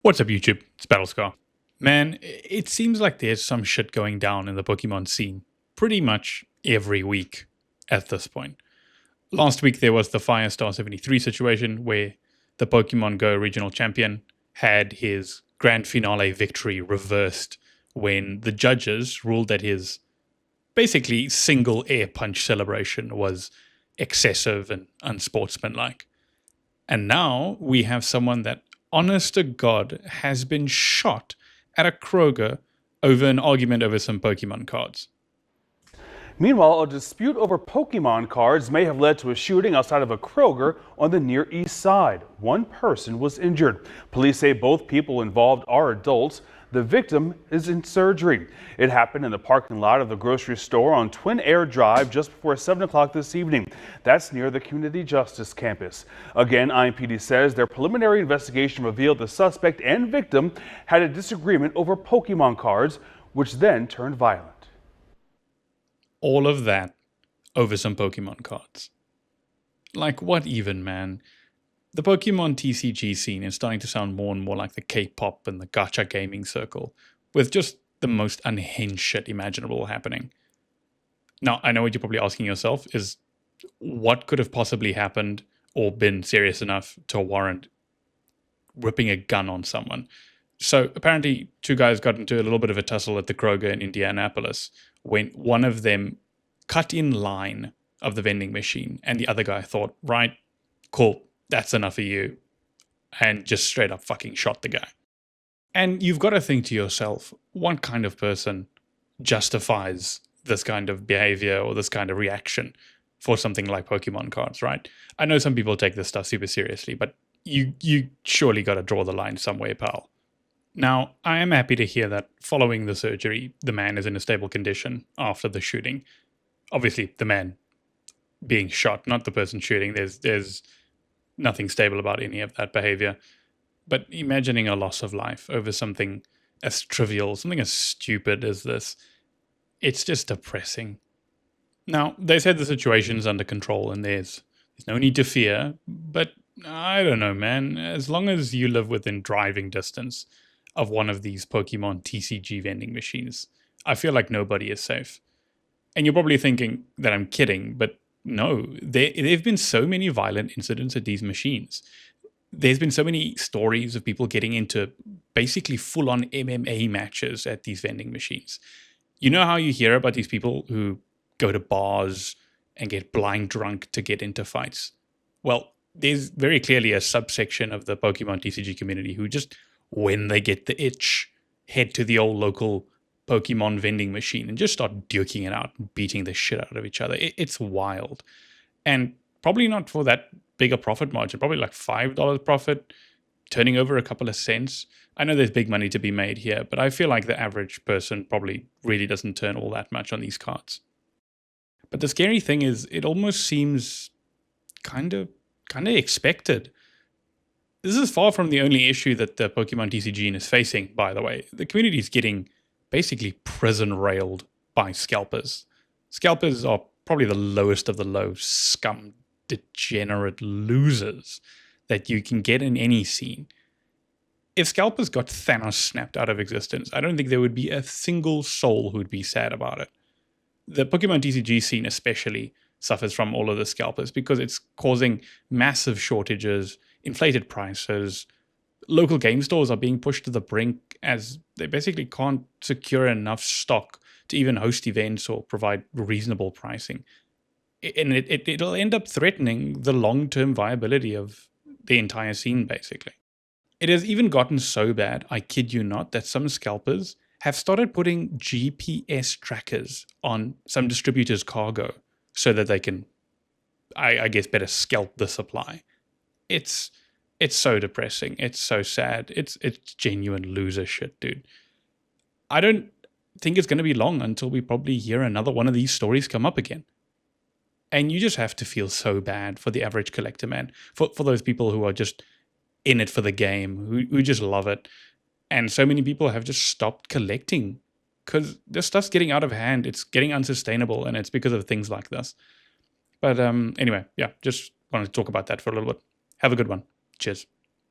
What's up, YouTube? It's Battlescar. Man, it seems like there's some shit going down in the Pokemon scene pretty much every week at this point. Last week, there was the Firestar 73 situation where the Pokemon Go regional champion had his grand finale victory reversed when the judges ruled that his basically single air punch celebration was excessive and unsportsmanlike. And now we have someone that, honest to God, has been shot at a Kroger over an argument over some Pokemon cards. Meanwhile, a dispute over Pokemon cards may have led to a shooting outside of a Kroger on the Near East Side. One person was injured. Police say both people involved are adults. The victim is in surgery. It happened in the parking lot of the grocery store on Twin Air Drive just before 7 o'clock this evening. That's near the Community Justice Campus. Again, IMPD says their preliminary investigation revealed the suspect and victim had a disagreement over Pokemon cards, which then turned violent. All of that over some Pokemon cards. Like, what even, man? The Pokemon TCG scene is starting to sound more and more like the K-pop and the gacha gaming circle, with just the most unhinged shit imaginable happening. Now, I know what you're probably asking yourself is, what could have possibly happened or been serious enough to warrant ripping a gun on someone? So apparently, two guys got into a little bit of a tussle at the Kroger in Indianapolis when one of them cut in line of the vending machine and the other guy thought, right, cool, that's enough of you, and just straight up fucking shot the guy. And you've got to think to yourself, what kind of person justifies this kind of behavior or this kind of reaction for something like Pokemon cards, right? I know some people take this stuff super seriously, but you surely got to draw the line somewhere, pal. Now, I am happy to hear that following the surgery, the man is in a stable condition after the shooting. Obviously, the man being shot, not the person shooting. There's nothing stable about any of that behavior. But imagining a loss of life over something as trivial, something as stupid as this, it's just depressing. Now, they said the situation's under control and there's no need to fear, but I don't know, man. As long as you live within driving distance of one of these Pokemon TCG vending machines, I feel like nobody is safe. And you're probably thinking that I'm kidding, but no, there have been so many violent incidents at these machines. There's been so many stories of people getting into basically full-on MMA matches at these vending machines. You know how you hear about these people who go to bars and get blind drunk to get into fights? Well, there's very clearly a subsection of the Pokemon TCG community who just, when they get the itch, head to the old local Pokemon vending machine and just start duking it out and beating the shit out of each other. It's wild. And probably not for that big a profit margin, probably like $5 profit, turning over a couple of cents. I know there's big money to be made here, but I feel like the average person probably really doesn't turn all that much on these cards. But the scary thing is, it almost seems kind of expected. This is far from the only issue that the Pokemon TCG is facing, by the way. The community is getting basically prison railed by scalpers. Scalpers are probably the lowest of the low, scum, degenerate losers that you can get in any scene. If scalpers got Thanos snapped out of existence, I don't think there would be a single soul who'd be sad about it. The Pokemon TCG scene especially suffers from all of the scalpers because it's causing massive shortages, inflated prices. Local game stores are being pushed to the brink as they basically can't secure enough stock to even host events or provide reasonable pricing. And it'll end up threatening the long-term viability of the entire scene, basically. It has even gotten so bad, I kid you not, that some scalpers have started putting GPS trackers on some distributors' cargo so that they can, I guess, better scalp the supply. It's so depressing. It's so sad. It's genuine loser shit, dude. I don't think it's going to be long until we probably hear another one of these stories come up again. And you just have to feel so bad for the average collector, man. For those people who are just in it for the game, who just love it. And so many people have just stopped collecting because this stuff's getting out of hand. It's getting unsustainable, and it's because of things like this. But anyway, yeah, just wanted to talk about that for a little bit. Have a good one. Cheers.